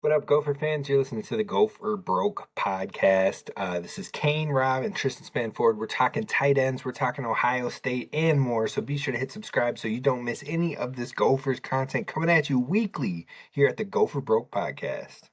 What up, Gopher fans? You're listening to the Gopher Broke podcast. This is Kane, Rob, and Tristyn Spann-Ford. We're talking tight ends, we're talking Ohio State, and more. So be sure to hit subscribe so you don't miss any of this Gophers content coming at you weekly here at the Gopher Broke podcast.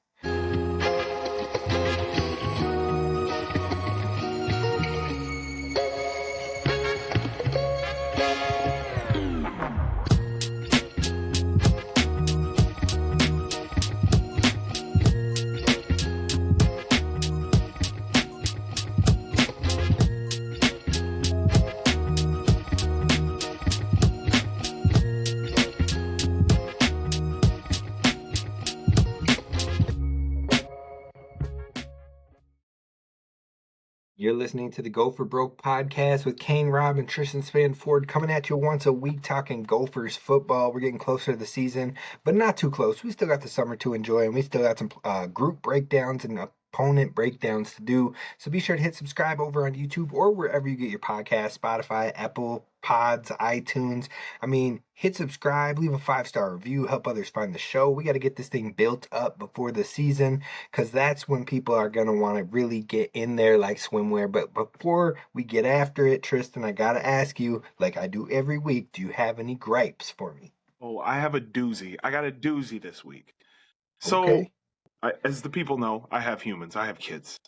You're listening to the Gopher Broke podcast with Kane, Rob, and Tristyn Spann-Ford coming at you once a week talking Gophers football. We're getting closer to the season, but not too close. We still got the summer to enjoy, and we still got some group breakdowns and opponent breakdowns to do. So be sure to hit subscribe over on YouTube or wherever you get your podcast, Spotify, Apple Pods, iTunes. Hit subscribe, leave a 5-star review, help others find the show. We got to get this thing built up before the season because that's when people are going to want to really get in there like swimwear. But before we get after it, Tristyn, I got to ask you, like I do every week, do you have any gripes for me? Oh, I have a doozy. I got a doozy this week. So, Okay. as the people know, I have humans. I have kids.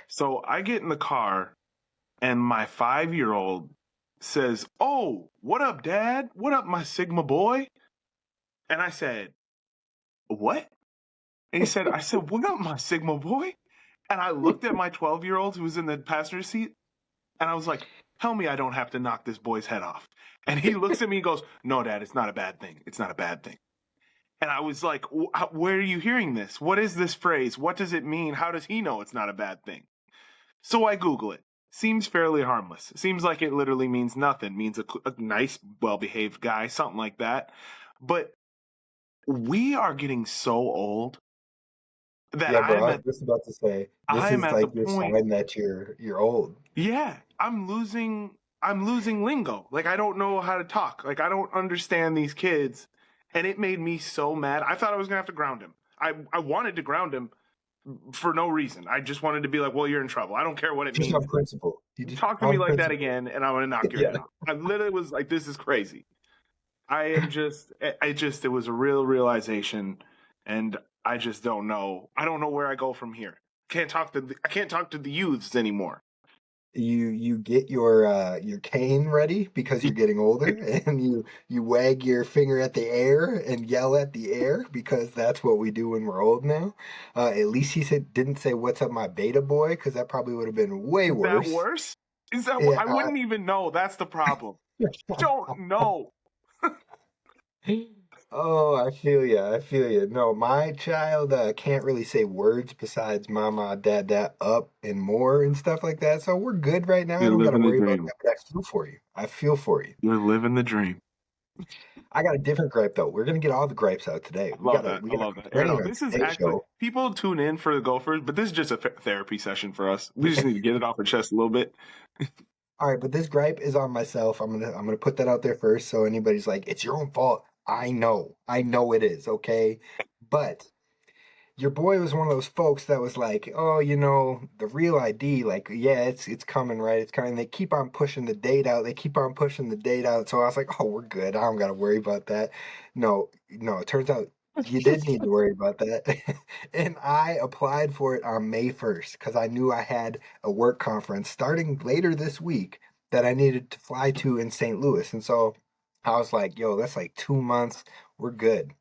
So I get in the car, and my 5-year-old says, "Oh, what up, Dad? What up, my Sigma boy?" And I said, "What?" And I said, "What up, my Sigma boy?" And I looked at my 12-year-old who was in the passenger seat, and I was like, "Tell me I don't have to knock this boy's head off." And he looks at me and goes, "No, Dad, it's not a bad thing. It's not a bad thing." And I was like, where are you hearing this? What is this phrase? What does it mean? How does he know it's not a bad thing? So I Google it. Seems fairly harmless. Seems like it literally means nothing. Means a nice, well-behaved guy, something like that. But we are getting so old that Yeah, bro, I I'm was at just about to say, this I'm is at the like your point. sign that you're old. Yeah, I'm losing lingo. Like I don't know how to talk. Like I don't understand these kids. And it made me so mad. I thought I was gonna have to ground him. I wanted to ground him for no reason. I just wanted to be like, well, you're in trouble. I don't care what it Just means. on principle. You just Talk to me on like that principle. again, and I'm gonna knock your Yeah. head off. I literally was like, this is crazy. It was a real realization, and I just don't know. I don't know where I go from here. I can't talk to the youths anymore. You get your cane ready because you're getting older, and you wag your finger at the air and yell at the air because that's what we do when we're old now. At least he didn't say what's up my beta boy because that probably would have been way Is that worse. worse? Is that Yeah. I wouldn't even know. That's the problem. Don't know. Oh, I feel you. I feel you. No, my child can't really say words besides mama, dad, dad, up, and more and stuff like that. So we're good right now. I You're don't got to living the worry about dream. that, but I feel for you. I feel for you. You're living the dream. I got a different gripe though. We're gonna get all the gripes out today. I love that. We I got love a that. train on This is today's actually show. people tune in for the Gophers, but this is just a therapy session for us. We just need to get it off our chest a little bit. All right, but this gripe is on myself. I'm gonna put that out there first, so anybody's like, it's your own fault. I know it is. Okay, but your boy was one of those folks that was like, oh, the real ID, like, yeah, it's coming, right? It's coming. They keep on pushing the date out. They keep on pushing the date out. So I was like, oh, we're good. I don't got to worry about that. No, no. It turns out you did need to worry about that. And I applied for it on May 1st because I knew I had a work conference starting later this week that I needed to fly to in St. Louis. And so I was like, yo, that's like 2 months. We're good.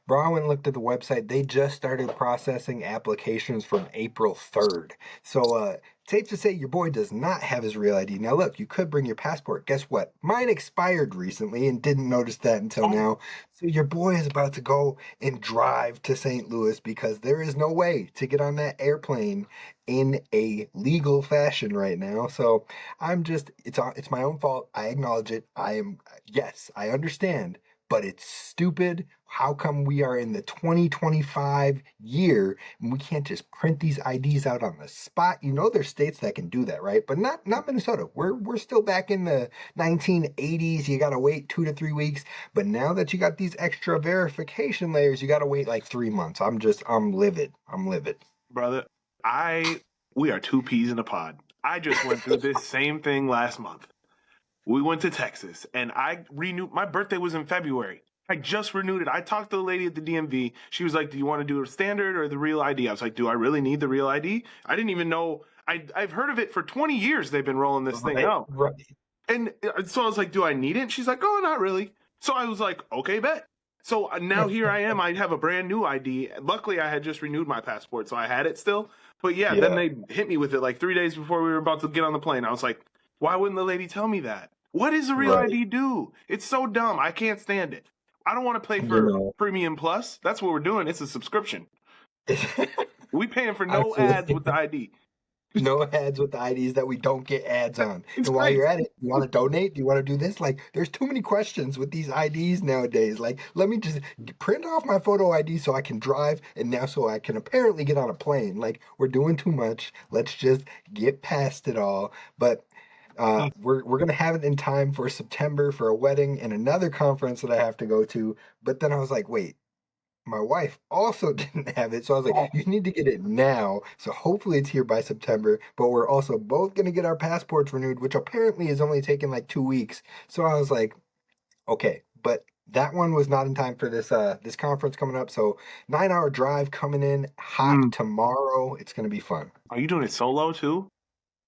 Bro, I went and looked at the website. They just started processing applications from April 3rd. So, safe to say your boy does not have his real ID. Now, look, you could bring your passport. Guess what? Mine expired recently and didn't notice that until Oh, now. So, your boy is about to go and drive to St. Louis because there is no way to get on that airplane in a legal fashion right now. So, it's my own fault. I acknowledge it. Yes, I understand. but it's stupid. How come we are in the 2025 year and we can't just print these IDs out on the spot? You know, there's states that can do that, right? But not Minnesota. We're still back in the 1980s. You gotta wait 2 to 3 weeks. But now that you got these extra verification layers, you gotta wait like 3 months. I'm livid. I'm livid. Brother, we are two peas in a pod. I just went through this same thing last month. We went to Texas and I renewed. My birthday was in February. I just renewed it. I talked to the lady at the DMV. She was like, "Do you want to do a standard or the real ID?" I was like, "Do I really need the real ID?" I didn't even know. I've heard of it for 20 years. They've been rolling this thing Right, out. right. And so I was like, "Do I need it?" And she's like, "Oh, not really." So I was like, "Okay, bet." So now here I am. I have a brand new ID. Luckily, I had just renewed my passport, so I had it still. But yeah, then Yeah, they hit me with it like 3 days before we were about to get on the plane. I was like, "Why wouldn't the lady tell me that? What does a real right. ID do? It's so dumb. I can't stand it. I don't want to pay You for know, Premium Plus. That's what we're doing. It's a subscription. We paying for I no feel ads with the ID. no ads with the IDs that we don't get ads on. It's And while crazy. you're at it, you want to donate? Do you want to do this? Like, there's too many questions with these IDs nowadays. Like, let me just print off my photo ID so I can drive, and now so I can apparently get on a plane. Like, we're doing too much. Let's just get past it all. But we're gonna have it in time for September for a wedding and another conference that I have to go to. But then I was like, wait, my wife also didn't have it. So I was like, you need to get it now. So hopefully it's here by September. But we're also both going to get our passports renewed, which apparently is only taking like 2 weeks. So I was like, okay. But that one was not in time for this conference coming up. So 9 hour drive coming in hot Mm. tomorrow. It's going to be fun. Are you doing it solo too?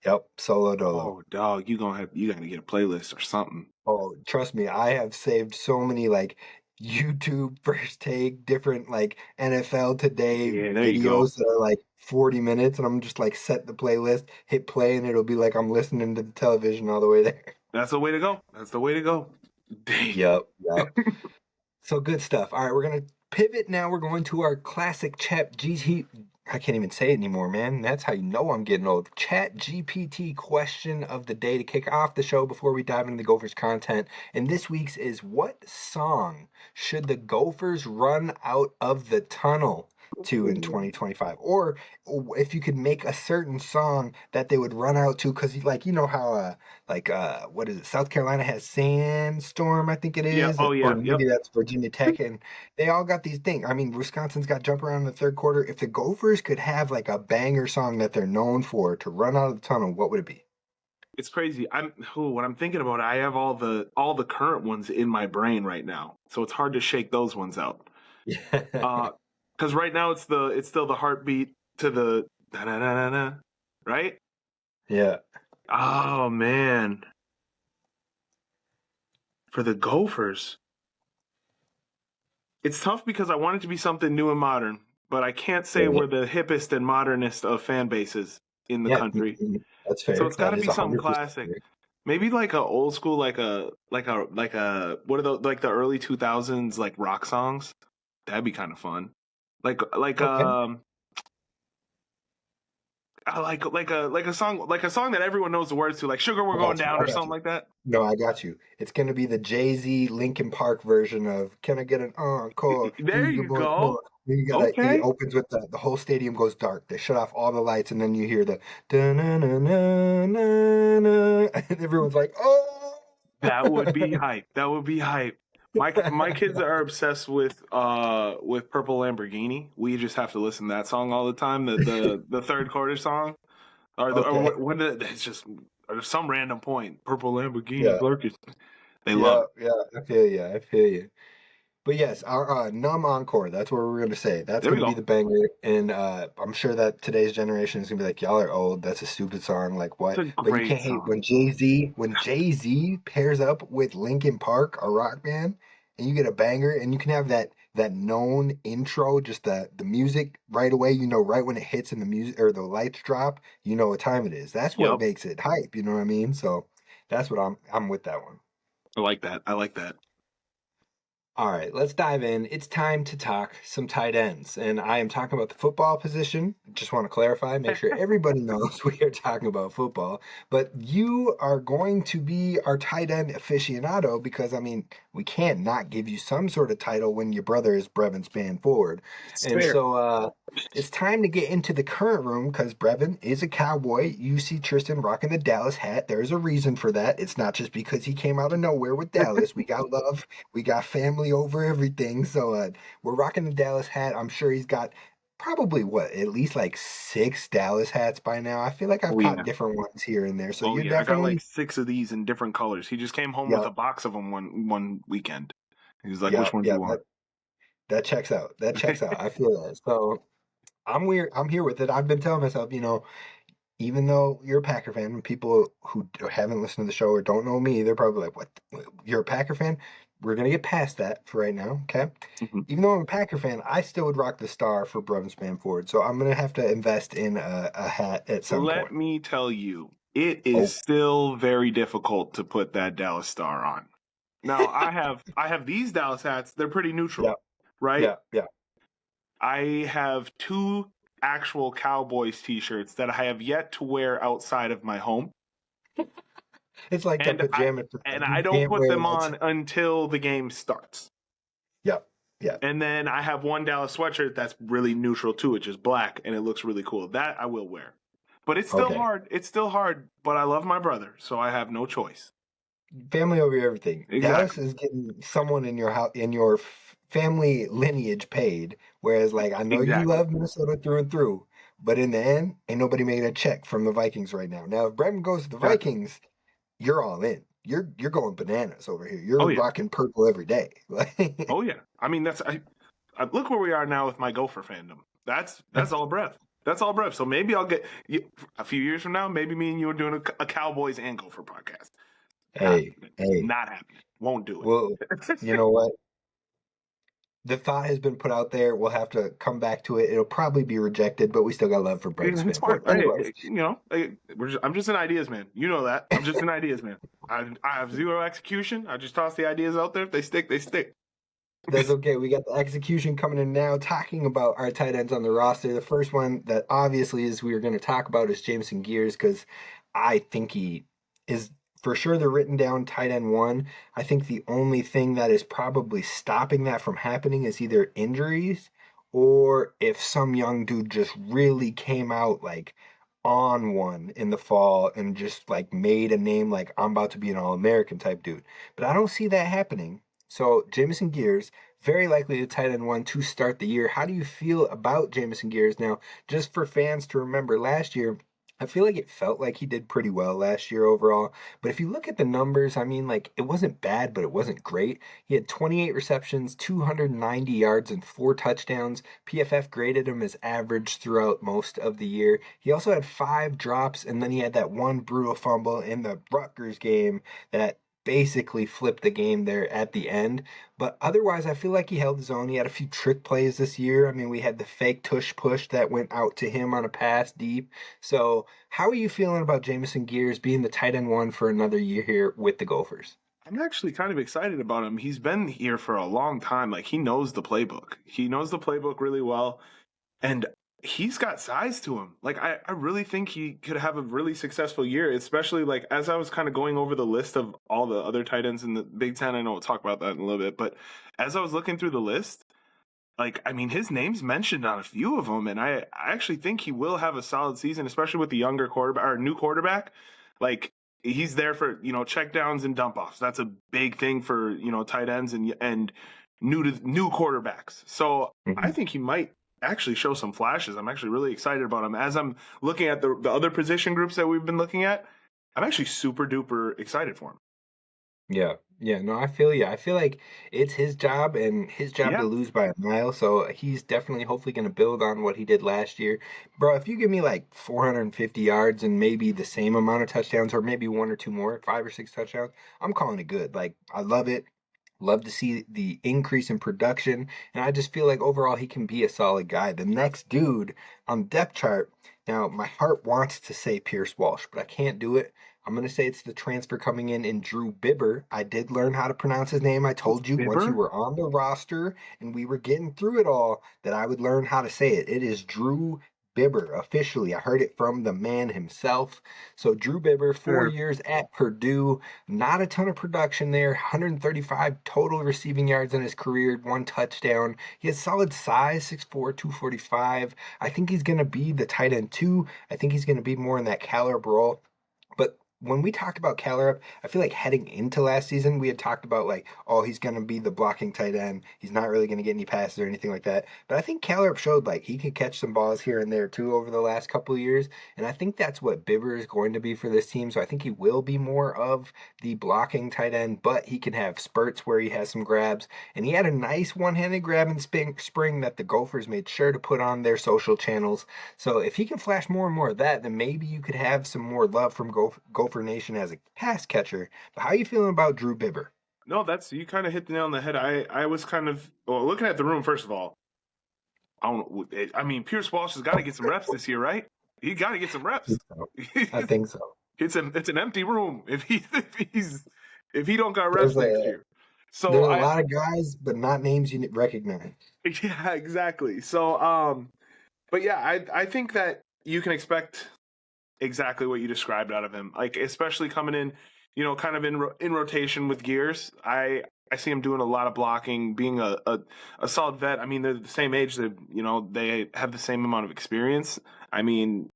Yep. Solo dolo. Oh, dog, you gotta get a playlist or something. Oh, trust me, I have saved so many like YouTube first take, different like NFL Today Yeah, there you go. videos that are like 40 minutes, and I'm just like set the playlist, hit play, and it'll be like I'm listening to the television all the way there. That's the way to go. That's the way to go. Dang. Yep, yep. So good stuff. All right, we're gonna pivot now. We're going to our classic chat GT. I can't even say it anymore, man. That's how you know I'm getting old. Chat GPT question of the day to kick off the show before we dive into the Gophers content. And this week's is, what song should the Gophers run out of the tunnel to in Ooh. 2025? Or if you could make a certain song that they would run out to, because like you know how what is it? South Carolina has Sandstorm, I think it Yeah. is, Oh or yeah. Yep. maybe that's Virginia Tech, and they all got these things. I mean, Wisconsin's got jump around in the third quarter. If the Gophers could have like a banger song that they're known for to run out of the tunnel, what would it be? It's crazy. When I'm thinking about it, I have all the current ones in my brain right now, so it's hard to shake those ones out. Yeah, Because right now it's still the heartbeat to the da da da da, right? yeah, Oh man, for the Gophers, it's tough because I want it to be something new and modern, but I can't say right. we're the hippest and modernest of fan bases in the Yeah, country. that's So fair. it's got That to is be something 100% classic. fair. Maybe like a old school, like a what are the like the early 2000s like rock songs? That'd be kind of fun. Like Okay. I like a song that everyone knows the words to, like "Sugar We're I Going got you. Down" I or got something you. like that. No, I got you. It's gonna be the Jay-Z Linkin Park version of "Can I Get an Encore? Do There you you want go. more?" Then you gotta. It Okay, opens with the whole stadium goes dark. They shut off all the lights, and then you hear the da na na na na na, and everyone's like, "Oh!" that would be hype. That would be hype. My kids are obsessed with Purple Lamborghini. We just have to listen to that song all the time. The third quarter song. Okay. It's just or some random point. Purple Lamborghini Yeah. Glarkus. They love Yeah. it. Yeah. I feel you. I feel you. But yes, our Numb Encore, that's what we're going to say. That's There we going to be go. the banger. And I'm sure that today's generation is going to be like, y'all are old. That's a stupid song. Like, It's what? a But you great can't hate song. when Jay-Z pairs up with Linkin Park, a rock band, and you get a banger, and you can have that known intro, just the music right away, you know, right when it hits and the music or the lights drop, you know what time it is. That's what Yep. makes it hype, you know what I mean? So that's what I'm with that one. I like that. I like that. All right, let's dive in. It's time to talk some tight ends. And I am talking about the football position. Just want to clarify, make sure everybody knows we are talking about football. But you are going to be our tight end aficionado because, I mean, we can't not give you some sort of title when your brother is Brevin Spann-Ford. It's And fair. so it's time to get into the current room because Brevin is a Cowboy. You see Tristyn rocking the Dallas hat. There's a reason for that. It's not just because he came out of nowhere with Dallas. We got love, we got family over everything. So we're rocking the Dallas hat. I'm sure he's got probably what, at least like 6 Dallas hats by now. I feel like I've Oh caught yeah. different ones here and there. So Oh you're yeah. I got like definitely, 6 of these in different colors. He just came home with yeah, a box of them one weekend. He's like, yeah, "Which one do yeah. you want?" That checks out. That checks out. I feel that. So I'm weird. I'm here with it. I've been telling myself, even though you're a Packer fan, and people who haven't listened to the show or don't know me, they're probably like, "What? You're a Packer fan?" We're gonna get past that for right now, okay? Mhm. Even though I'm a Packer fan, I still would rock the star for Brevin Spann-Ford. So I'm gonna have to invest in a hat at some Let point. me tell you, it is Oh, still very difficult to put that Dallas Star on. Now, I have these Dallas hats. They're pretty yeah, neutral, right? yeah, yeah. I have 2 actual Cowboys t-shirts that I have yet to wear outside of my home. It's like the And I pajama and pants. I You don't can't put wear them like, on until the game starts. yeah, yeah. And then I have one Dallas sweatshirt that's really neutral too. It's just black and it looks really cool. That I will wear. But it's still Okay. hard. It's still hard, but I love my brother, so I have no choice. Family over everything. Dallas Exactly. is getting someone in your house, in your family lineage paid. Whereas, like, I know you Exactly. love Minnesota through and through, but in the end, ain't nobody making a check from the Vikings right now. Now, if Bremen goes to the Gotcha. Vikings, you're all in. You're going bananas over here. Oh You're yeah. rocking purple every day. Oh yeah. I mean that's I look where we are now with my Gopher fandom. That's all breath. That's all breath. So maybe I'll get a few years from now. Maybe me and you are doing a Cowboys and Gopher podcast. Not Hey, hey. not happening. Won't do Well, you it. know what? The thought has been put out there. We'll have to come back to it. It'll probably be rejected, but we still got love for Bremen It's fine. Spanford. Hey, Anyways, I'm just an ideas man. You know that. I'm just an ideas man. I have zero execution. I just toss the ideas out there. If they stick, they stick. that's okay. We got the execution coming in now, talking about our tight ends on the roster. The first one that obviously is we are going to talk about is Jameson Gears because I think he is for sure the written down tight end one. I think the only thing that is probably stopping that from happening is either injuries or if some young dude just really came out like on one in the fall and just like made a name like I'm about to be an All American type dude. But I don't see that happening. So Jamison Gears, very likely the tight end one to start the year. How do you feel about Jamison Gears now? Just for fans to remember, last year, I feel like it felt like he did pretty well last year overall. But if you look at the numbers, I mean, like it wasn't bad, but it wasn't great. He had 28 receptions, 290 yards, and 4 touchdowns. PFF graded him as average throughout most of the year. He also had 5 drops, and then he had that one brutal fumble in the Rutgers game that basically flipped the game there at the end. But otherwise, I feel like he held his own. He had a few trick plays this year. I mean, we had the fake tush push that went out to him on a pass deep. So, how are you feeling about Jamison Gears being the tight end one for another year here with the Gophers? I'm actually kind of excited about him. He's been here for a long time. Like he knows the playbook. He knows the playbook really well. And he's got size to him. Like I really think he could have a really successful year, especially like as I was kind of going over the list of all the other tight ends in the Big Ten. I know we'll talk about that in a little bit, but as I was looking through the list, like I mean, his name's mentioned on a few of them, and I actually think he will have a solid season, especially with the younger quarterback or new quarterback. Like he's there for check downs and dump offs. That's a big thing for tight ends and new quarterbacks. So I Mhm. think he might actually show some flashes. I'm actually really excited about him. As I'm looking at the other position groups that we've been looking at, I'm actually super duper excited for him. Yeah, yeah, no, I feel you. I feel like it's his job and his job to Yeah. lose by a mile. So he's definitely hopefully going to build on what he did last year. Bro, if you give me like 450 yards and maybe the same amount of touchdowns or maybe one or two more, 5 or 6 touchdowns, I'm calling it good. Like, I love it. Love to see the increase in production. And I just feel like overall he can be a solid guy. The next dude on the depth chart, now my heart wants to say Pierce Walsh, but I can't do it. I'm going to say it's the transfer coming in Drew Bibber. I did learn how to pronounce his name. I told you once you Bibber? were on the roster and we were getting through it all that I would learn how to say it. It is Drew Bibber, officially. I heard it from the man himself. So, Drew Bibber, 4 years at Purdue, not a ton of production there, 135 total receiving yards in his career, one touchdown. He has solid size, 6'4, 245. I think he's going to be the tight end too. I think he's going to be more in that caliber role. But when we talk about Caleb, I feel like heading into last season, we had talked about like, oh, he's going to be the blocking tight end. He's not really going to get any passes or anything like that. But I think Caleb showed like he could catch some balls here and there too over the last couple of years. And I think that's what Bibber is going to be for this team. So I think he will be more of the blocking tight end, but he can have spurts where he has some grabs. And he had a nice one-handed grab in spring that the Gophers made sure to put on their social channels. So if he can flash more and more of that, then maybe you could have some more love from Gopher Nation as a pass catcher. But how are you feeling about Drew Bibber? No, that's you kind of hit the nail on the head. I was kind of well looking at the room first of all. I mean, Pierce Walsh has got to get some reps this year, right? He got to get some I reps. think so. I think so. It's an empty room if he don't got There's reps next a year. So there's a I lot of guys, but not names you recognize. yeah, exactly. So but yeah, I think that you can expect exactly what you described out of him. Like especially coming in, kind of in rotation with Gears. I see him doing a lot of blocking, being a solid vet. I mean, they're the same age. They have the same amount of experience. I mean,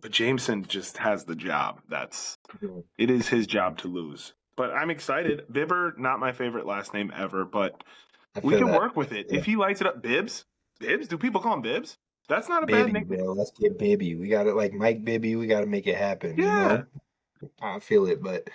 but Jameson just has the job. Mhm. It is his job to lose. But I'm excited. Bibber, not my favorite last name ever, but I we feel can that. work with it. Yeah. If he lights it up, Bibbs? Bibbs? Do people call him Bibbs? That's not a bad Bibby, nickname. bro. Let's get Bibby. We got it like Mike Bibby. We got to make it happen, you Yeah. know? I feel it, but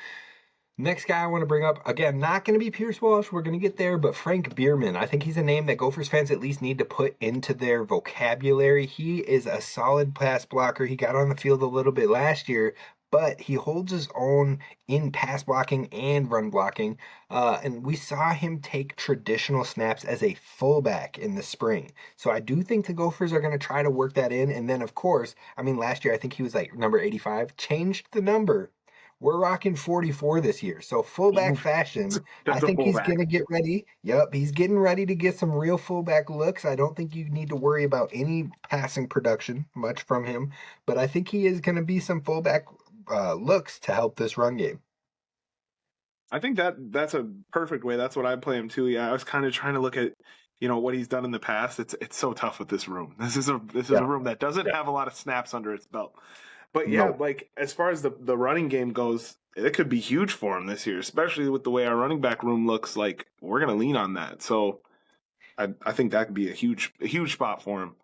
next guy I want to bring up, again, not going to be Pierce Walsh. We're going to get there, but Frank Bierman. I think he's a name that Gophers fans at least need to put into their vocabulary. He is a solid pass blocker. He got on the field a little bit last year, but he holds his own in pass blocking and run blocking. And we saw him take traditional snaps as a fullback in the spring. So I do think the Gophers are going to try to work that in. And then, of course, I mean, last year I think he was like number 85, changed the number. We're rocking 44 this year. So fullback fashion, I That's a think he's fullback. going to get ready. Yep, he's getting ready to get some real fullback looks. I don't think you need to worry about any passing production much from him, but I think he is going to be some fullback looks to help this run game. I think that's a perfect way. That's what I play him too. Yeah, I was kind of trying to look at, what he's done in the past. It's so tough with this room. This is a Yeah, room that doesn't yeah. have a lot of snaps under its belt. But yeah, No. like as far as the running game goes, it could be huge for him this year, especially with the way our running back room looks. Like we're gonna lean on that. So I think that could be a huge spot for him.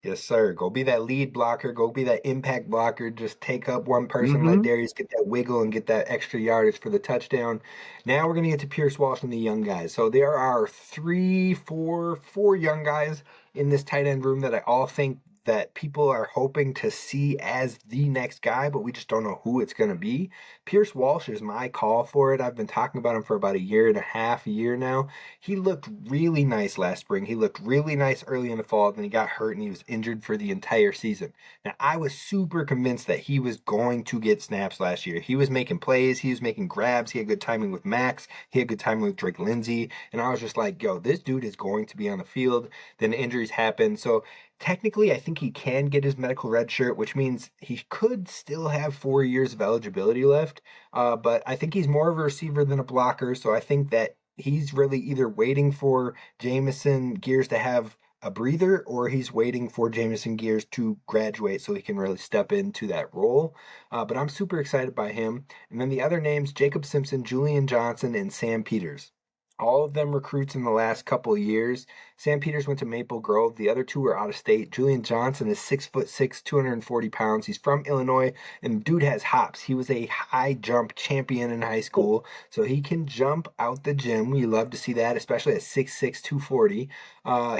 Yes, sir. Go be that lead blocker. Go be that impact blocker. Just take up one person, let Mm-hmm. Darius get that wiggle and get that extra yardage for the touchdown. Now we're gonna get to Pierce Walsh and the young guys. So there are four young guys in this tight end room that I all think that people are hoping to see as the next guy, but we just don't know who it's gonna be. Pierce Walsh is my call for it. I've been talking about him for about a year and a half, a year now. He looked really nice last spring. He looked really nice early in the fall. Then he got hurt and he was injured for the entire season. Now, I was super convinced that he was going to get snaps last year. He was making plays, he was making grabs. He had good timing with Max, he had good timing with Drake Lindsay. And I was just like, yo, this dude is going to be on the field. Then injuries happen. So technically, I think he can get his medical red shirt, which means he could still have 4 years of eligibility left. But I think he's more of a receiver than a blocker. So I think that he's really either waiting for Jamison Gears to have a breather or he's waiting for Jamison Gears to graduate so he can really step into that role. But I'm super excited by him. And then the other names Jacob Simpson, Julian Johnson, and Sam Peters. All of them recruits in the last couple of years. Sam Peters went to Maple Grove. The other two are out of state. Julian Johnson is 6'6", 240 pounds. He's from Illinois, and dude has hops. He was a high jump champion in high school, so he can jump out the gym. You love to see that, especially at 6'6", 240.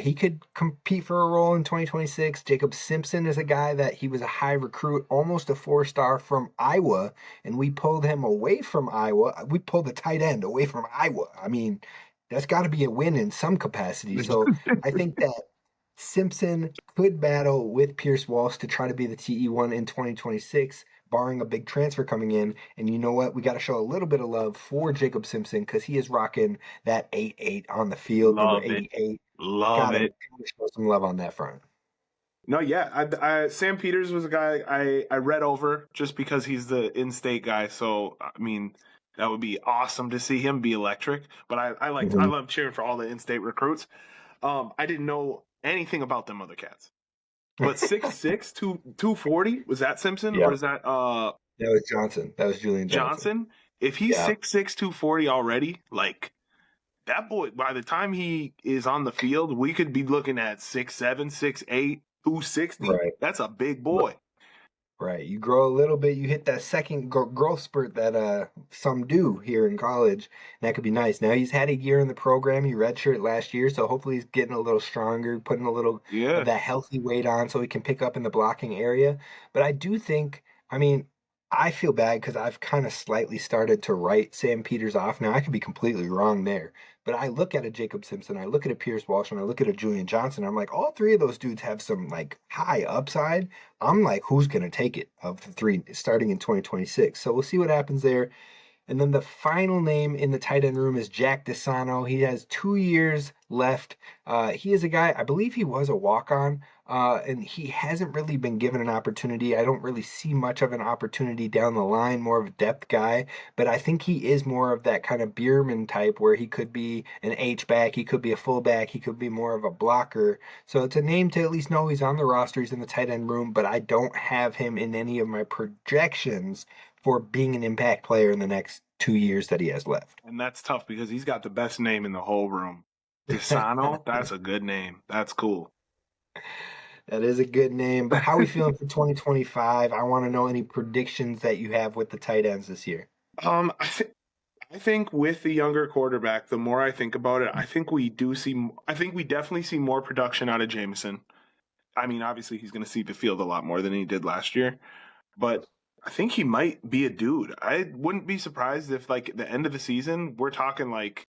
He could compete for a role in 2026. Jacob Simpson is a guy that he was a high recruit, almost a 4-star from Iowa, and we pulled him away from Iowa. We pulled the tight end away from Iowa. I mean, that's got to be a win in some capacity. So I think that Simpson could battle with Pierce Walsh to try to be the TE1 in 2026. barring a big transfer coming in. And you know what? We got to show a little bit of love for Jacob Simpson because he is rocking that 8-8 on the field, number Love it. 88. Love Gotta it. show some love on that front. No, yeah. Sam Peters was a guy I read over just because he's the in-state guy. So I mean, that would be awesome to see him be electric. But I Mhm. love cheering for all the in-state recruits. I didn't know anything about them other cats. But 6'6", 240, was that Simpson Yeah, or is that that was Johnson. That was Julian Johnson. Johnson? If he's Yeah, 6'6", 240 already, like that boy, by the time he is on the field, we could be looking at 6'7", 6'8", 260. right. That's a big boy. Right. You grow a little bit, you hit that second growth spurt that some do here in college. And that could be nice. Now he's had a year in the program. He redshirted last year, so hopefully he's getting a little stronger, putting a little of Yeah. that healthy weight on so he can pick up in the blocking area. But I do think, I mean, I feel bad because I've kind of slightly started to write Sam Peters off. Now I could be completely wrong there. But I look at a Jacob Simpson, I look at a Pierce Walsh, and I look at a Julian Johnson. I'm like, all three of those dudes have some like high upside. I'm like, who's going to take it of the three starting in 2026? So we'll see what happens there. And then the final name in the tight end room is Jack Desano. He has 2 years left. He is a guy, I believe he was a walk on, and he hasn't really been given an opportunity. I don't really see much of an opportunity down the line, more of a depth guy, but I think he is more of that kind of Bierman type where he could be an H-back, he could be a fullback, he could be more of a blocker. So it's a name to at least know he's on the roster, he's in the tight end room, but I don't have him in any of my projections for being an impact player in the next 2 years that he has left. And that's tough because he's got the best name in the whole room. Desano, that's a good name. That's cool. That is a good name. But how are we feeling for 2025? I want to know any predictions that you have with the tight ends this year. Um, I think I think with the younger quarterback, the more I think about it, I think we do see. I think we definitely see more production out of Jameson. I mean, obviously he's going to see the field a lot more than he did last year, but I think he might be a dude. I wouldn't be surprised if, like, at the end of the season, we're talking like,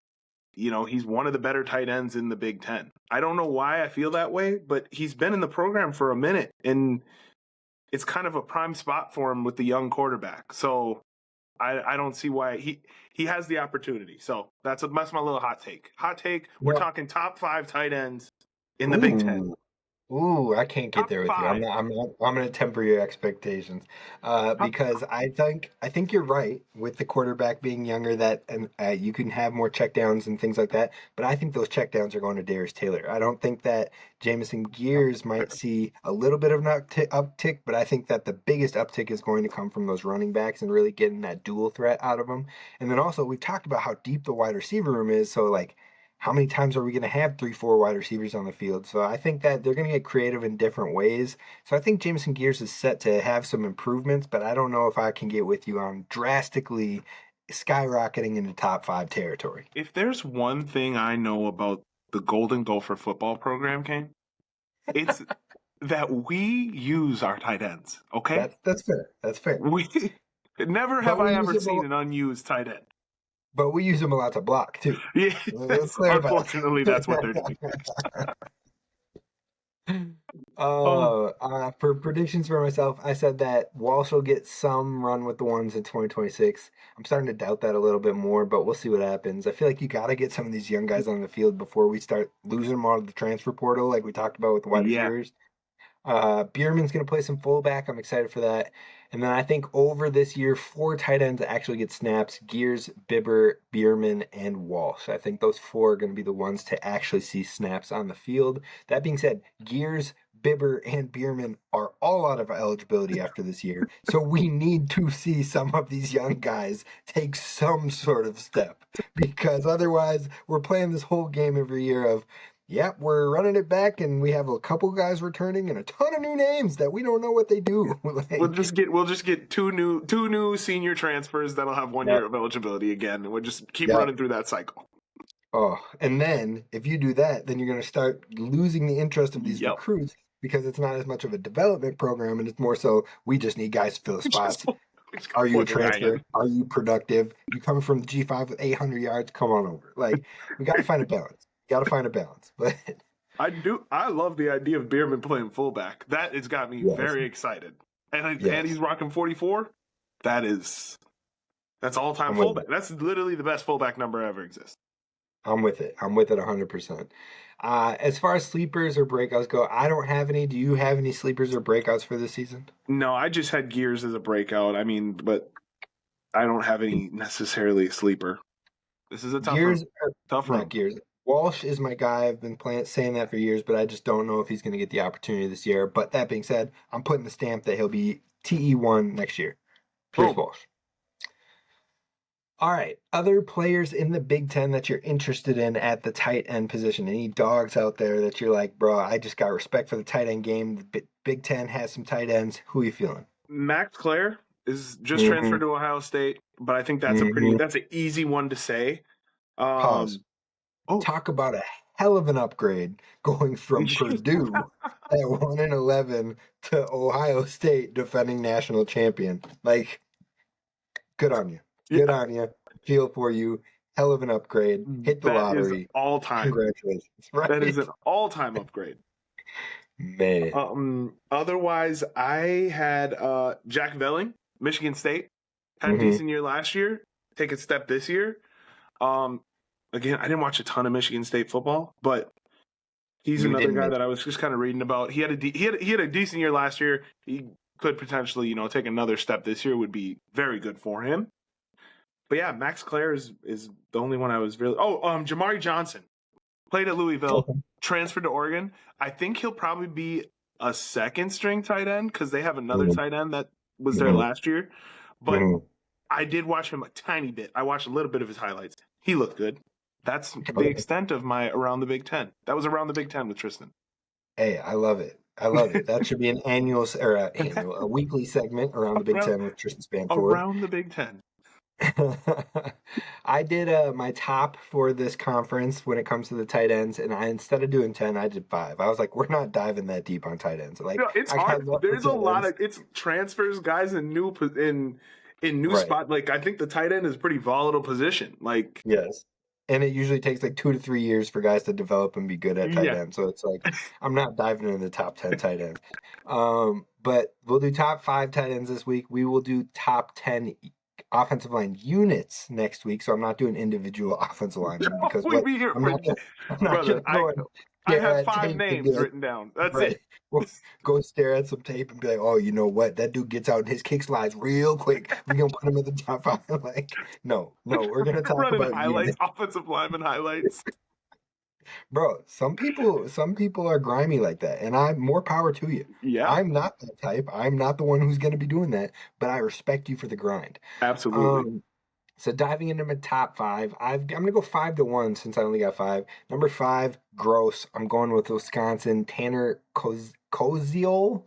he's one of the better tight ends in the Big Ten. I don't know why I feel that way, but he's been in the program for a minute, and it's kind of a prime spot for him with the young quarterback. So I don't see why he has the opportunity. So that's my little hot take. Hot take. We're No. talking top 5 tight ends in the Big Ten. Ooh. Ooh, I can't get Top there with you. 5. I'm gonna temper your expectations, Top because I think you're right with the quarterback being younger that and you can have more checkdowns and things like that. But I think those checkdowns are going to Darius Taylor. I don't think that Jamison Gears might see a little bit of an uptick, but I think that the biggest uptick is going to come from those running backs and really getting that dual threat out of them. And then also we've talked about how deep the wide receiver room is, so like how many times are we going to have 3, 4 wide receivers on the field? So I think that they're going to get creative in different ways. So I think Jameson Gears is set to have some improvements, but I don't know if I can get with you on drastically skyrocketing into top 5 territory. If there's one thing I know about the Golden Gopher football program, Kane, it's that we use our tight ends. Okay, That's fair. That's fair. we never But have we I use ever them seen an unused tight end. a lot to block too. Yeah, Let's clarify. unfortunately, that's what they're doing. Oh, For predictions for myself, I said that Walsh will get some run with the ones in 2026. I'm starting to doubt that a little bit more, but we'll see what happens. I feel like you got to get some of these young guys on the field before we start losing them out of the transfer portal, like we talked about with the wide yeah. receivers. Bierman's going to play some fullback. I'm excited for that. And then I think over this year, 4 tight ends actually get snaps: Gears, Bibber, Bierman, and Walsh. I think those 4 are going to be the ones to actually see snaps on the field. That being said, Gears, Bibber, and Bierman are all out of eligibility after this year. So we need to see some of these young guys take some sort of step because otherwise we're playing this whole game every year of, yep, we're running it back, and we have a couple guys returning and a ton of new names that we don't know what they do. Like, We'll just get two new senior transfers that'll have 1 year yep, of eligibility again, and we'll just keep yep. running through that cycle. Oh, and then if you do that, then you're going to start losing the interest of these Yep. recruits because it's not as much of a development program, and it's more so we just need guys to fill the just spots. we just Are gotta you a plug a guy transfer? in. Are you productive? You coming from the G5 with 800 yards? Come on over. Like, we got to find a balance. Got to find a balance. But I do. I love the idea of Bierman playing fullback. That has got me yes, very excited. and he's rocking 44. That's all-time I'm with fullback. it. That's literally the best fullback number ever exists. I'm with it. I'm with it 100%. As far as sleepers or breakouts go, I don't have any. Do you have any sleepers or breakouts for this season? No, I just had Gears as a breakout. I mean, but I don't have any necessarily sleeper. This is a Gears, tough not room. Gears. Walsh is my guy. I've been saying that for years, but I just don't know if he's going to get the opportunity this year. But that being said, I'm putting the stamp that he'll be TE1 next year. Pierce Boom. Walsh. All right. Other players in the Big Ten that you're interested in at the tight end position. Any dogs out there that you're like, bro, I just got respect for the tight end game. The Big Ten has some tight ends. Who are you feeling? Max Clare is just Mm-hmm. transferred to Ohio State, but I think that's Mm-hmm. that's an easy one to say. Pause. Oh, Talk about a hell of an upgrade going from Purdue at 1-11 to Ohio State defending national champion. Like, good on you. yeah, Good on you. Feel for you. Hell of an upgrade. Hit the that is lottery. all time. Congratulations. That is Right? an all-time upgrade. Man. Otherwise, I had Jack Velling, Michigan State, had a Mm-hmm. decent year last year. Take a step this year. Um, Again, I didn't watch a ton of Michigan State football, but he's You another didn't guy miss. that I was just kind of reading about. He had a decent year last year. He could potentially, take another step this year. Would be very good for him. But yeah, Max Clare is the only one I was really. Oh, Jamari Johnson played at Louisville, Okay. transferred to Oregon. I think he'll probably be a second string tight end because they have another Mm-hmm. tight end that was there Mm-hmm. last year. But Mm-hmm. I did watch him a tiny bit. I watched a little bit of his highlights. He looked good. That's the Okay. extent of my Around the Big Ten. That was Around the Big Ten with Tristyn. Hey, I love it. I love it. That should be an a weekly segment around the Big around, Ten with Tristan Spann-Ford. around the Big Ten. I did my top for this conference when it comes to the tight ends, and instead of doing 10, I did 5. I was like, we're not diving that deep on tight ends. Like, It's I got hard. love for There's a tight lot ends. of it's transfers, guys in new Right. spot. Like I think the tight end is a pretty volatile position. Like Yes. And it usually takes like 2 to 3 years for guys to develop and be good at tight yeah, end. So it's like I'm not diving into the top 10 tight ends. But we'll do top 5 tight ends this week. We will do top 10 offensive line units next week. So I'm not doing individual offensive linemen because we what be here I'm for not gonna, I'm not brother. gonna go and I stare have at 5 tape and be names like, written down. That's right. it. Well, go stare at some tape and be like, oh, you know what? That dude gets out and his kick slides real quick. We're gonna put him in the top 5. Like, no, we're gonna talk Running about highlights, units. offensive lineman highlights. Bro, some people are grimy like that, and I'm more power to you. Yeah, I'm not that type. I'm not the one who's going to be doing that, but I respect you for the grind. absolutely. Um, so diving into my top 5, I'm gonna go 5-1 since I only got 5. Number 5, gross. I'm going with Wisconsin. Tanner Koziol.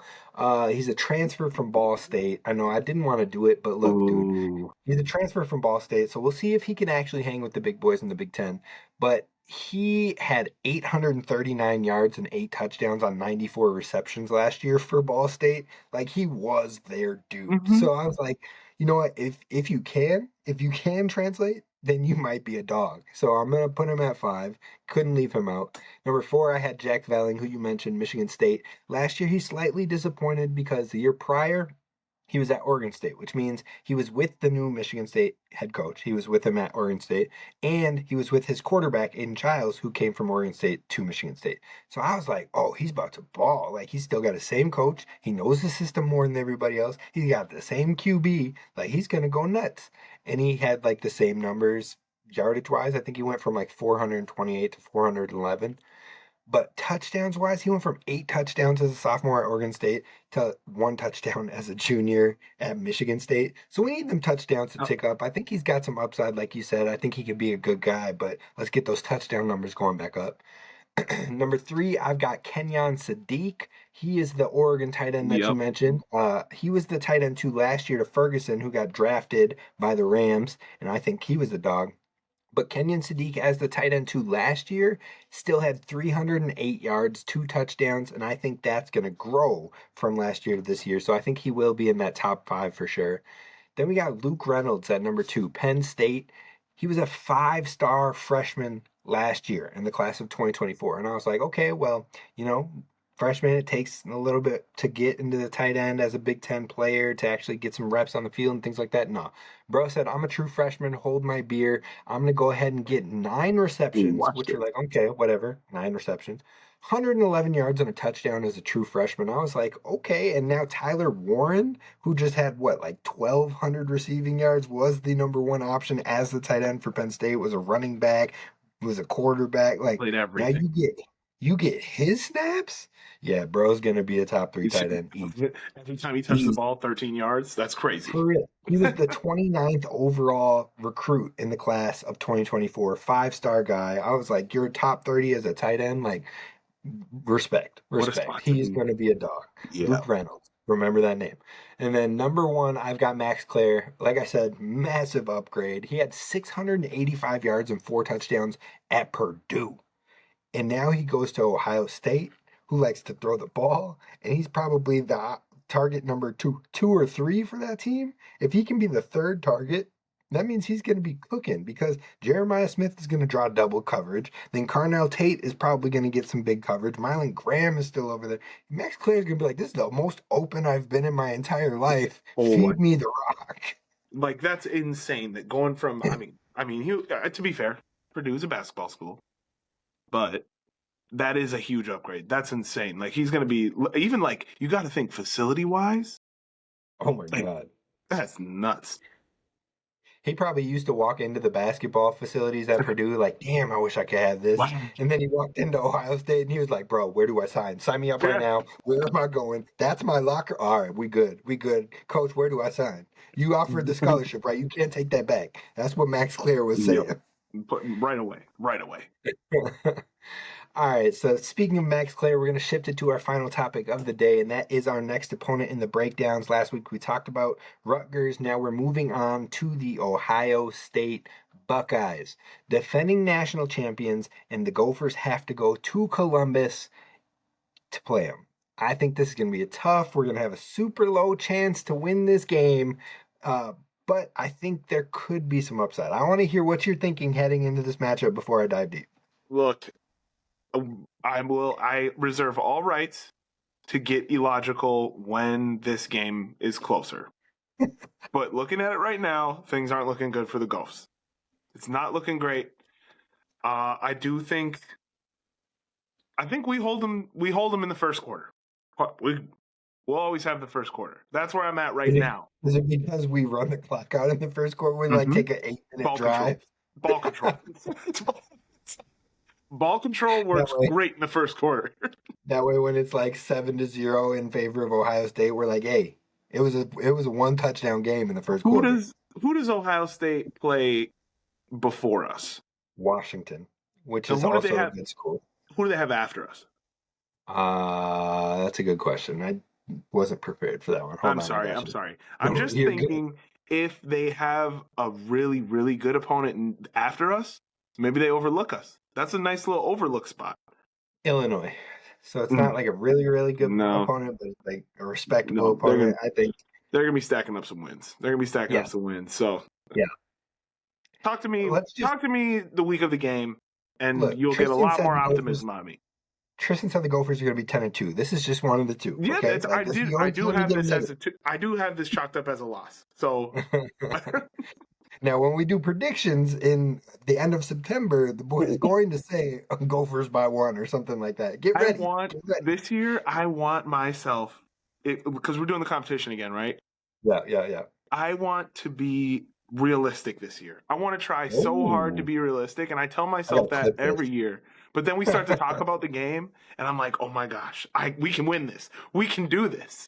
He's a transfer from Ball State. I know I didn't want to do it, but look, dude, Ooh. he's a transfer from Ball State, so we'll see if he can actually hang with the big boys in the Big Ten. But he had 839 yards and 8 touchdowns on 94 receptions last year for Ball State. Like he was their dude. Mm-hmm. So I was like, you know what? If you can translate, then you might be a dog. So I'm gonna put him at 5. Couldn't leave him out. Number 4, I had Jack Velling, who you mentioned, Michigan State. Last year, he slightly disappointed because the year prior, he was at Oregon State, which means he was with the new Michigan State head coach. He was with him at Oregon State, and he was with his quarterback, Aiden Childs, who came from Oregon State to Michigan State. So I was like, oh, he's about to ball. Like, he's still got the same coach. He knows the system more than everybody else. He's got the same QB. Like, he's going to go nuts. And he had, like, the same numbers yardage wise. I think he went from, like, 428 to 411. But touchdowns wise, he went from 8 touchdowns as a sophomore at Oregon State to 1 touchdown as a junior at Michigan State. So we need them touchdowns to tick up. I think he's got some upside, like you said. I think he could be a good guy, but let's get those touchdown numbers going back up. Number 3, I've got Kenyon Sadiq. He is the Oregon tight end that you Yep. mentioned. He was the tight end too last year to Ferguson, who got drafted by the Rams, and I think he was the dog. But Kenyon Sadiq, as the tight end 2 last year, still had 308 yards, 2 touchdowns, and I think that's going to grow from last year to this year. So I think he will be in that top 5 for sure. Then we got Luke Reynolds at number 2, Penn State. He was a 5-star freshman last year in the class of 2024. And I was like, okay, well, you know, freshman, it takes a little bit to get into the tight end as a Big Ten player to actually get some reps on the field and things like that. No, bro said, I'm a true freshman. Hold my beer. I'm gonna go ahead and get 9 receptions, Watched which it. are like okay, whatever, 9 receptions. 111 yards and a touchdown as a true freshman. I was like, okay. And now Tyler Warren, who just had what, like 1,200 receiving yards, was the number one option as the tight end for Penn State, was a running back, was a quarterback. Like Played now everything. you get his snaps. Yeah, bro's gonna be a top three He tight should, end easy. every time he touched the Easy. ball, 13 yards. That's crazy. For real. He was the 29th overall recruit in the class of 2024, 5-star guy. I was like, you're top 30 as a tight end. Like, respect, What a respect. spot to He's be. going to be a dog. Yeah. Luke Reynolds. Remember that name. And then number one, I've got Max Clare. Like I said, massive upgrade. He had 685 yards and 4 touchdowns at Purdue. And now he goes to Ohio State, who likes to throw the ball, and he's probably the target number two or three for that team. If he can be the third target, that means he's going to be cooking because Jeremiah Smith is going to draw double coverage. Then Carnell Tate is probably going to get some big coverage. Mylan Graham is still over there. Max Clare is going to be like, this is the most open I've been in my entire life. Oh my. Feed me the rock. Like that's insane. That going from he to be fair, Purdue's a basketball school, but that is a huge upgrade. That's insane. Like he's going to be even like you got to think facility wise. Oh my Like God. that's nuts. He probably used to walk into the basketball facilities at Purdue like, damn, I wish I could have this. Wow. And then he walked into Ohio State and he was like, bro, where do I sign? Sign me up right Yeah. now. Where am I going? That's my locker. All right, we good. We good. Coach, where do I sign? You offered the scholarship, right? You can't take that back. That's what Max Clare was Yep. saying. Put right away. Right away. All right, so speaking of Max Clare, we're going to shift it to our final topic of the day, and that is our next opponent in the breakdowns. Last week we talked about Rutgers. Now we're moving on to the Ohio State Buckeyes, defending national champions, and the Gophers have to go to Columbus to play them. I think this is going to be a tough. We're going to have a super low chance to win this game, uh, but I think there could be some upside. I want to hear what you're thinking heading into this matchup before I dive deep. Look, I reserve all rights to get illogical when this game is closer. But looking at it right now, things aren't looking good for the Gophs. It's not looking great. I do think. I think we hold them. We hold them in the first quarter. We'll always have the first quarter. That's where I'm at right now. Is it because we run the clock out in the first quarter? We like Mm-hmm. take an 8-minute Ball drive. control. Ball control That works way, great in the first quarter. that way, when it's like 7-0 in favor of Ohio State, we're like, hey, it was a 1 touchdown game in the first who quarter. does Ohio State play before us? Washington, which And is also a good school. who do they have after us? That's a good question. I wasn't prepared for that one. Hold I'm on, I sorry. got I'm you. sorry. I'm just You're good. thinking if they have a really, really good opponent after us, maybe they overlook us. That's a nice little overlook spot. Illinois. So it's Mm, not like a really, really good no, opponent, but it's like a respectable no, opponent. I think. they're gonna be stacking up some wins. They're gonna be stacking Yeah, up some wins. So yeah. talk to me. Let's just Talk to me the week of the game, and look. you'll get a Tristyn lot said more the Gophers. optimism out of me. Tristan said the Gophers are going to be 10-2. This is just one of the two. Yeah, Okay, like this is the I only do time you have get a this negative. I do have this chalked up as a loss. So Now, when we do predictions in the end of September, the boy is going to say Gophers by 1 or something like that. Get I ready. want Get ready. this year. I want myself because we're doing the competition again, right? Yeah, yeah, yeah. I want to be realistic this year. I want to try so hard to Oh, be realistic, and I tell I gotta myself that clip every this, year. But then we start to talk about the game, and I'm like, oh my gosh, we can win this. We can do this.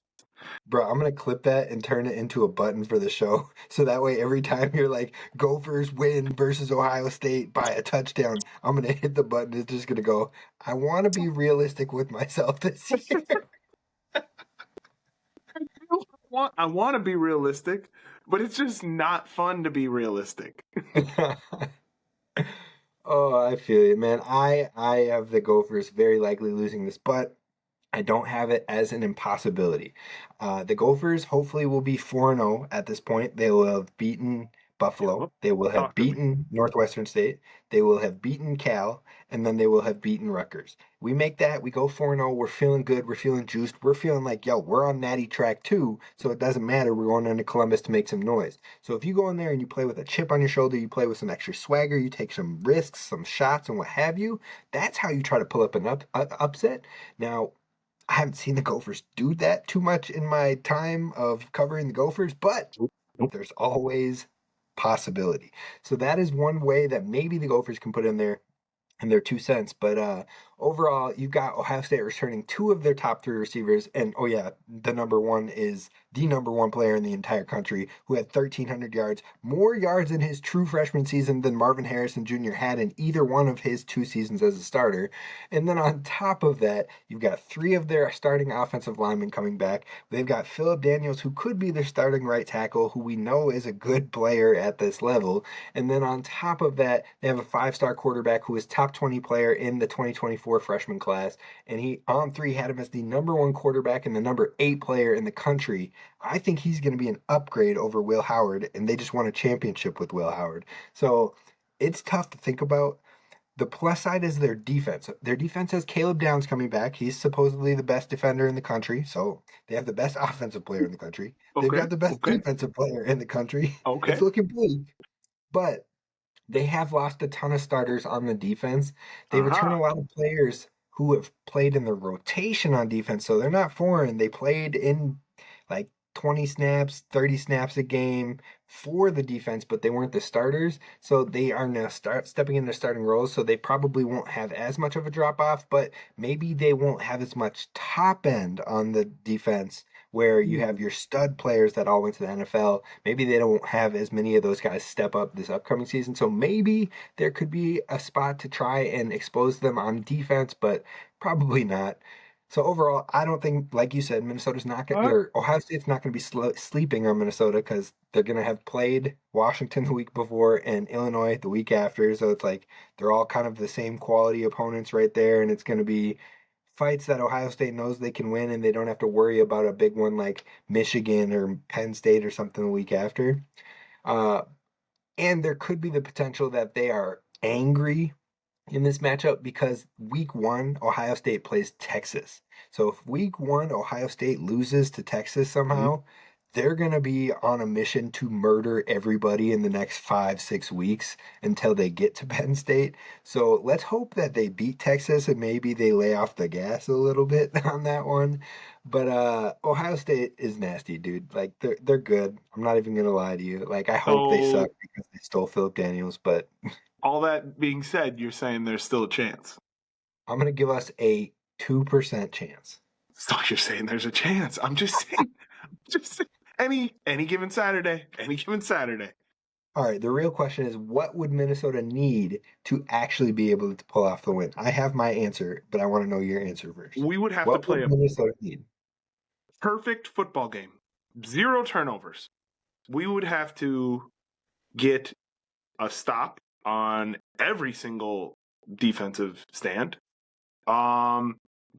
bro. I'm gonna clip that and turn it into a button for the show, so that way every time you're like Gophers win versus Ohio State by a touchdown, I'm gonna hit the button. It's just gonna go. I want to be realistic with myself this year. I want to be realistic, but it's just not fun to be realistic. Oh, I feel you, man. I have the Gophers very likely losing this, but I don't have it as an impossibility. The Gophers hopefully will be 4-0 at this point. They will have beaten Buffalo. Yep. They will have Talk to me. beaten Northwestern State. They will have beaten Cal, and then they will have beaten Rutgers. We make that, we go 4-0, we're feeling good, we're feeling juiced, we're feeling like, yo, we're on natty track too, so it doesn't matter, we're going into Columbus to make some noise. So if you go in there and you play with a chip on your shoulder, you play with some extra swagger, you take some risks, some shots, and what have you, that's how you try to pull up an upset. Now, I haven't seen the Gophers do that too much in my time of covering the Gophers, but Nope. there's always possibility. So that is one way that maybe the Gophers can put in their 2 cents. But overall, you've got Ohio State returning two of their top three receivers. And oh, yeah, the number one is the number one player in the entire country who had 1,300 yards, more yards in his true freshman season than Marvin Harrison Jr. had in either one of his 2 seasons as a starter. And then on top of that, you've got three of their starting offensive linemen coming back. They've got Phillip Daniels, who could be their starting right tackle, who we know is a good player at this level. And then on top of that, they have a 5-star quarterback who is top 20 player in the 2024 freshman class. And he, on three, had him as the number one quarterback and the number 8 player in the country. I think he's going to be an upgrade over Will Howard, and they just won a championship with Will Howard. So it's tough to think about. The plus side is their defense. Their defense has Caleb Downs coming back. He's supposedly the best defender in the country. So they have the best offensive player in the country. They've Okay. got the best Okay. defensive player in the country. It's Okay. looking bleak. But they have lost a ton of starters on the defense. They return Aha. a lot of players who have played in the rotation on defense, so they're not foreign. They played in like 20 snaps, 30 snaps a game for the defense, but they weren't the starters. So they are now stepping into starting roles. So they probably won't have as much of a drop off, but maybe they won't have as much top end on the defense where you have your stud players that all went to the NFL. Maybe they don't have as many of those guys step up this upcoming season. So maybe there could be a spot to try and expose them on defense, but probably not. So overall, I don't think, like you said, Minnesota's not going, What? or Ohio State's not going to be sleeping on Minnesota because they're going to have played Washington the week before and Illinois the week after. So it's like they're all kind of the same quality opponents right there, and it's going to be fights that Ohio State knows they can win, and they don't have to worry about a big one like Michigan or Penn State or something the week after. Uh, and there could be the potential that they are angry in this matchup because week one, Ohio State plays Texas. So if week one, Ohio State loses to Texas Mhm. somehow, they're going to be on a mission to murder everybody in the next 5, 6 weeks until they get to Penn State. So let's hope that they beat Texas and maybe they lay off the gas a little bit on that one. But Ohio State is nasty, dude. Like they're good. I'm not even gonna lie to you. Like I hope they suck So, because they stole Philip Daniels, but all that being said, you're saying there's still a chance. I'm gonna give us a 2% chance. So you're saying there's a chance. I'm just saying. Just saying. Any given Saturday. Any given Saturday. All right, the real question is what would Minnesota need to actually be able to pull off the win? I have my answer, but I want to know your answer first. We would have to What play would a Minnesota need? perfect football game. 0 turnovers. We would have to get a stop on every single defensive stand.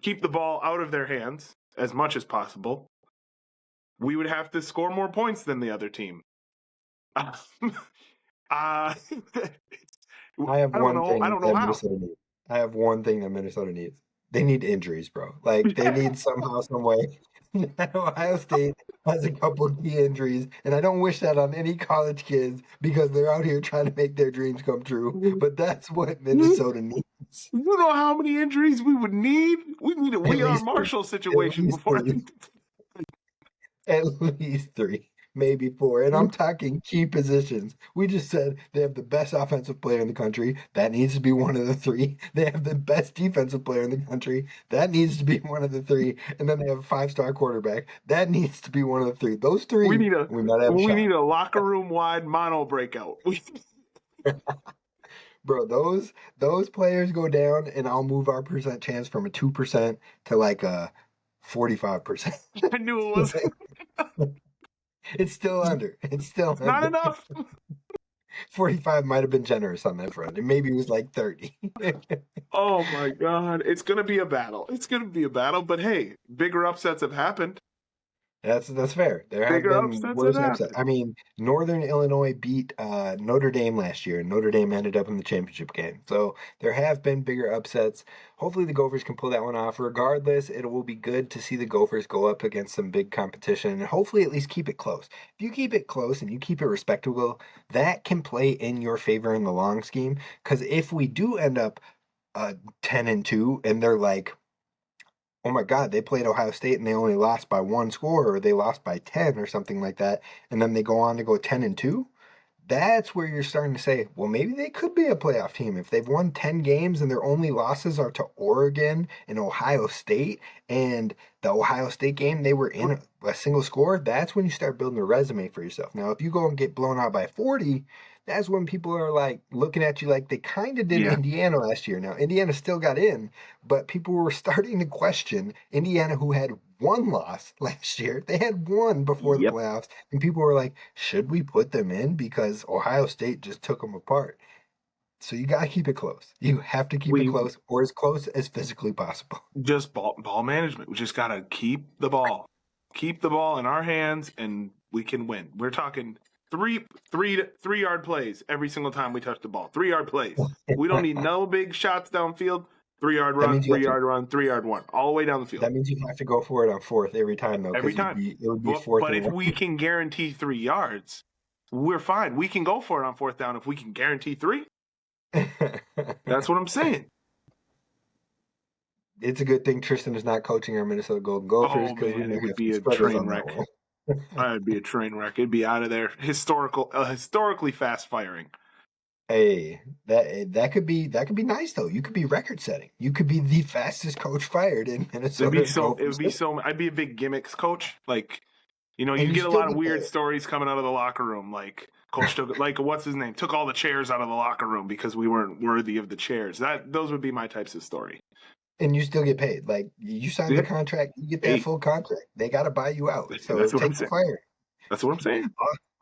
Keep the ball out of their hands as much as possible. We would have to score more points than the other team. Uh, I I have don't one know. I thing don't know that how. Minnesota needs. I have one thing that Minnesota needs. They need injuries, bro. Like they need somehow, some way. Ohio State has a couple key injuries, and I don't wish that on any college kids because they're out here trying to make their dreams come true. But that's what Minnesota needs. You know how many injuries we would need? We need a At Leon least three. Marshall At situation least before. three. At least three, maybe four. And I'm talking key positions. We just said they have the best offensive player in the country. That needs to be one of the three. They have the best defensive player in the country. That needs to be one of the three. And then they have a 5-star quarterback. That needs to be one of the three. Those we three, need a we might have a we shot. need a locker room wide mono breakout. Bro, those players go down, and I'll move our percent chance from a 2% to like a 45%. I knew it was It's still under. It's still not under. enough. 45 might have been generous on that front. And maybe it was like 30. Oh my god, it's gonna be a battle. It's gonna be a battle, but hey, bigger upsets have happened. That's fair. There have Bigger been upsets have worse upset. happened. I mean, Northern Illinois beat Notre Dame last year, and Notre Dame ended up in the championship game. So there have been bigger upsets. Hopefully, the Gophers can pull that one off. Regardless, it will be good to see the Gophers go up against some big competition, and hopefully, at least keep it close. If you keep it close and you keep it respectable, that can play in your favor in the long scheme. Because if we do end up 10-2, and they're like, oh my God, they played Ohio State and they only lost by one score, or they lost by 10 or something like that, and then they go on to go 10-2, that's where you're starting to say, well, maybe they could be a playoff team. If they've won 10 games and their only losses are to Oregon and Ohio State, and the Ohio State game, they were in a single score, that's when you start building a resume for yourself. Now, if you go and get blown out by 40, that's when people are like looking at you like they kind of did in Yeah. Indiana last year. Now, Indiana still got in, but people were starting to question Indiana, who had one loss last year. They had one before the Yep. playoffs, and people were like, should we put them in because Ohio State just took them apart? So you got to keep it close. You have to keep it We close as physically possible. just ball management. We just gotta keep the ball in our hands, and we can win. We're talking 3-yard plays every single time we touch the ball. 3-yard plays. We don't need no big shots downfield. 3-yard That run, means you have 3-yard to. run, 3-yard one, all the way down the field. That means you have to go for it on fourth every time, though, Every because time. it would be fourth But and if we can guarantee 3 yards, we're fine. We can go for it on fourth down if we can guarantee 3. one. That's what I'm saying. It's a good thing Tristyn is not coaching our Minnesota Golden Gophers, Oh because we man, might it would have some be a spreaders train on that wreck. one. It'd be a train wreck. It'd be out of there. Historically fast firing. Hey, that could be nice though. You could be record setting. You could be the fastest coach fired in Minnesota It Gophers would be so. I'd be a big gimmicks coach. Like, you and you get a still lot of get weird paid. stories coming out of the locker room. Like, coach took, like, what's his name? Took all the chairs out of the locker room because we weren't worthy of the chairs. Those would be my types of story. And you still get paid. Like you signed the Yeah. contract, you get that Hey, full contract. They got to buy you out. So that's what I'm take the saying. fire. That's what I'm saying.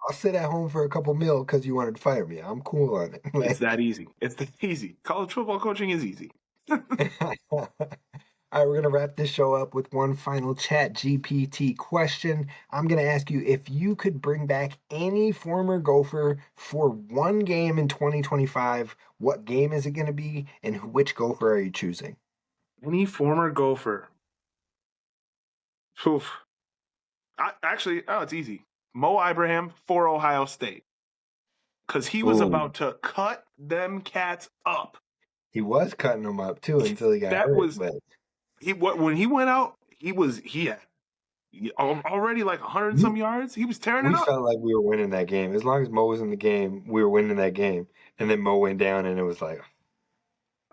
I'll sit at home for a couple mil because you wanted to fire me. I'm cool on it. It's Like, that easy. It's that easy. College football coaching is easy. all right, we're gonna wrap this show up with one final Chat GPT question. I'm gonna ask you if you could bring back any former Gopher for one game in 2025. What game is it gonna be, and which Gopher are you choosing? Any former Gopher. Oof. It's easy. Mo Ibrahim for Ohio State. Because he was Ooh, about to cut them cats up. he was cutting them up too until he got That hurt. was But when he went out, he had already like 100 and some we, yards. He was tearing it we up. felt like we were winning that game. As long as Mo was in the game, we were winning that game. And then Mo went down, and it was like,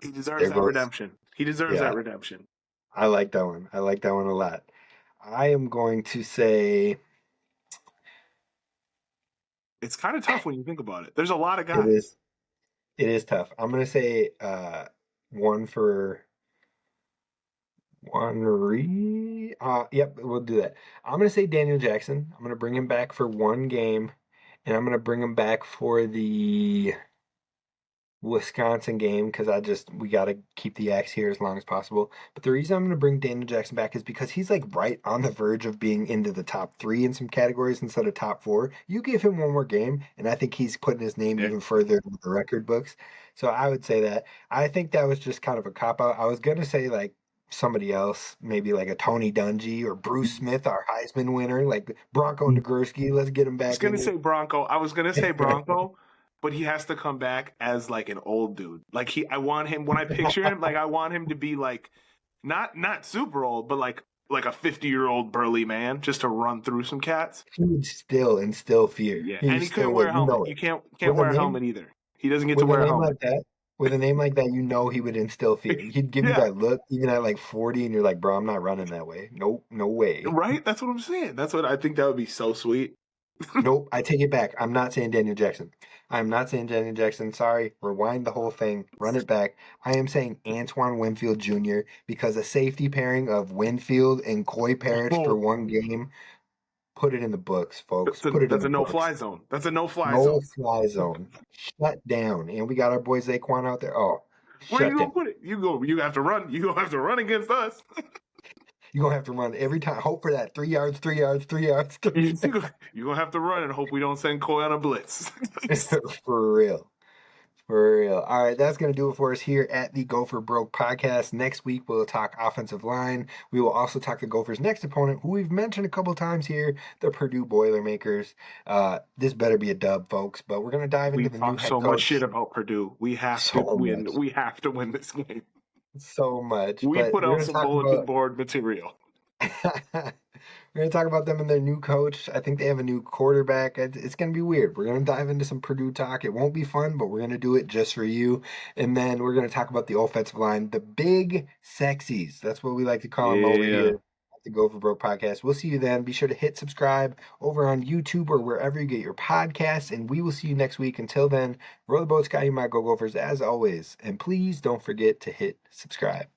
He deserves there that goes. redemption. He deserves Yeah, that redemption. I like that one. I like that one a lot. I am going to say It's kind of tough when you think about it. There's a lot of it guys. is. It is tough. I'm gonna say one for one re. Yep, we'll do that. I'm gonna say Daniel Jackson. I'm gonna bring him back for one game, and I'm gonna bring him back for the Wisconsin game because we got to keep the X here as long as possible. But the reason I'm going to bring Daniel Jackson back is because he's like right on the verge of being into the top 3 in some categories instead of top 4. You give him one more game, and I think he's putting his name Yeah. even further into the record books. So I would say that. I think that was just kind of a cop out. I was going to say like somebody else, maybe like a Tony Dungy or Bruce Smith, our Heisman winner, like Bronco Nagurski. Let's get him I was back gonna in say Bronco. I was gonna say Bronco, but he has to come back as like an old dude. Like I want him when I picture him, like I want him to be like not super old, but like a 50-year-old burly man just to run through some cats. He would still instill fear. Yeah, He and he still couldn't wear would. a You know helmet. it. You can't With a wear a name helmet either. He doesn't get to with a wear a name helmet. like that, you know he would instill fear. He'd give you Yeah, that look even at like 40, and you're like, bro, I'm not running that way. Nope, no way. right. That's what I'm saying. That's what I think that would be so sweet. Nope, I take it back. I'm not saying Daniel Jackson. I'm not saying Daniel Jackson. Sorry, rewind the whole thing, run it back. I am saying Antoine Winfield Jr. because a safety pairing of Winfield and Coy Parrish for Oh, one game. Put it in the books, folks. Put it in that's the a no books. fly zone. That's a no fly No zone. fly zone. Shut down. And we got our boy Zaquan out there. Oh, Where are you shut gonna down. put it? You have to run. You gonna have to run against us. You're going to have to run every time. Hope for that 3 yards, 3 yards, 3 yards. You're gonna have to run and hope we don't send Coy on a blitz. For real. For real. All right, that's going to do it for us here at the Gopher Broke podcast. Next week, we'll talk offensive line. We will also talk the Gophers' next opponent, who we've mentioned a couple times here, the Purdue Boilermakers. This better be a dub, folks, but we're going to dive We into the new talk head so much coach. shit about Purdue. We have to So win. much. We have to win this game. So much. We But put we're out going to some talk bulletin about. board material. We're going to talk about them and their new coach. I think they have a new quarterback. It's going to be weird. We're going to dive into some Purdue talk. It won't be fun, but we're going to do it just for you. And then we're going to talk about the offensive line, the big sexies. That's what we like to call them over Yeah. here at the Go for Broke podcast. We'll see you then. Be sure to hit subscribe over on YouTube or wherever you get your podcasts. And we will see you next week. Until then, row the boat, Sky, you might go Gophers as always. And please don't forget to hit subscribe.